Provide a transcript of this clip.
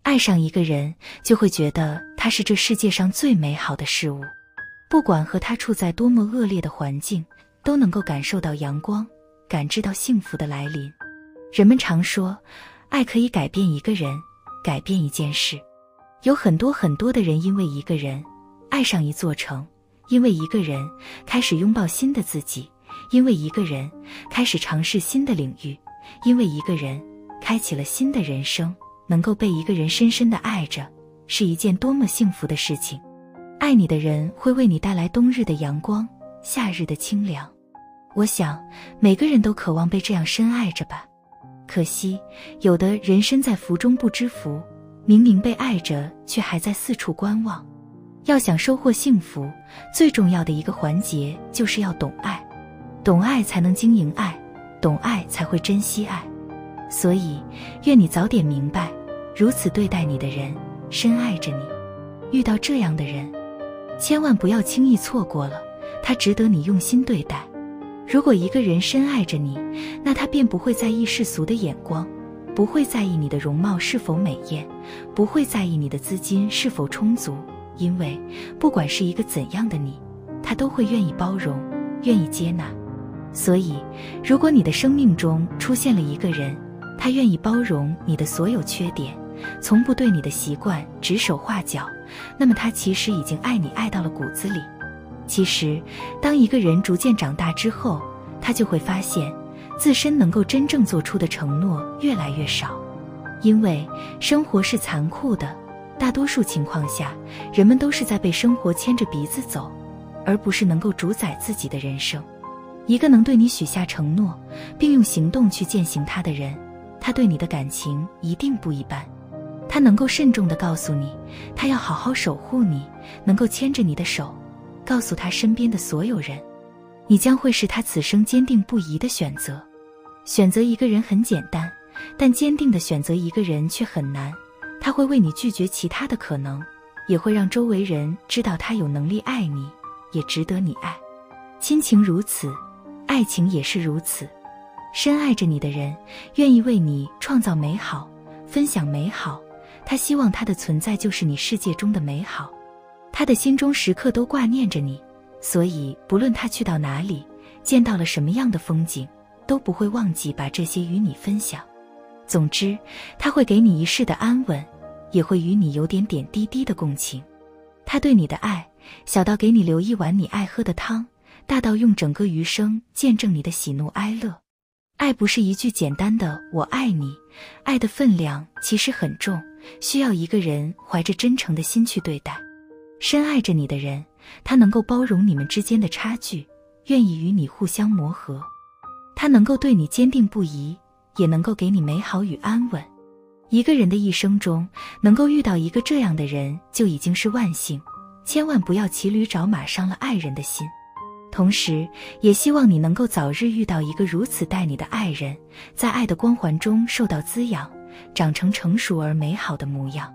爱上一个人，就会觉得他是这世界上最美好的事物，不管和他处在多么恶劣的环境，都能够感受到阳光，感知到幸福的来临。人们常说，爱可以改变一个人，改变一件事。有很多的人因为一个人爱上一座城，因为一个人开始拥抱新的自己，因为一个人开始尝试新的领域，因为一个人开启了新的人生。能够被一个人深深地爱着，是一件多么幸福的事情。爱你的人会为你带来冬日的阳光，夏日的清凉。我想每个人都渴望被这样深爱着吧。可惜有的人身在福中不知福，明明被爱着，却还在四处观望。要想收获幸福，最重要的一个环节就是要懂爱。懂爱才能经营爱，懂爱才会珍惜爱。所以愿你早点明白，如此对待你的人深爱着你。遇到这样的人，千万不要轻易错过了，他值得你用心对待。如果一个人深爱着你，那他便不会在意世俗的眼光，不会在意你的容貌是否美艳，不会在意你的资金是否充足，因为不管是一个怎样的你，他都会愿意包容，愿意接纳。所以如果你的生命中出现了一个人，他愿意包容你的所有缺点，从不对你的习惯指手画脚，那么他其实已经爱你爱到了骨子里。其实当一个人逐渐长大之后，他就会发现自身能够真正做出的承诺越来越少。因为生活是残酷的，大多数情况下人们都是在被生活牵着鼻子走，而不是能够主宰自己的人生。一个能对你许下承诺，并用行动去践行他的人，他对你的感情一定不一般。他能够慎重地告诉你，他要好好守护你，能够牵着你的手，告诉他身边的所有人，你将会是他此生坚定不移的选择。选择一个人很简单，但坚定地选择一个人却很难。他会为你拒绝其他的可能，也会让周围人知道他有能力爱你，也值得你爱。亲情如此，爱情也是如此。深爱着你的人，愿意为你创造美好，分享美好，他希望他的存在就是你世界中的美好。他的心中时刻都挂念着你，所以不论他去到哪里，见到了什么样的风景，都不会忘记把这些与你分享。总之，他会给你一世的安稳，也会与你有点点滴滴的共情。他对你的爱，小到给你留一碗你爱喝的汤，大到用整个余生见证你的喜怒哀乐。爱不是一句简单的我爱你，爱的分量其实很重，需要一个人怀着真诚的心去对待。深爱着你的人，他能够包容你们之间的差距，愿意与你互相磨合。他能够对你坚定不移，也能够给你美好与安稳。一个人的一生中，能够遇到一个这样的人就已经是万幸，千万不要骑驴找马伤了爱人的心。同时也希望你能够早日遇到一个如此待你的爱人，在爱的光环中受到滋养，长成成熟而美好的模样。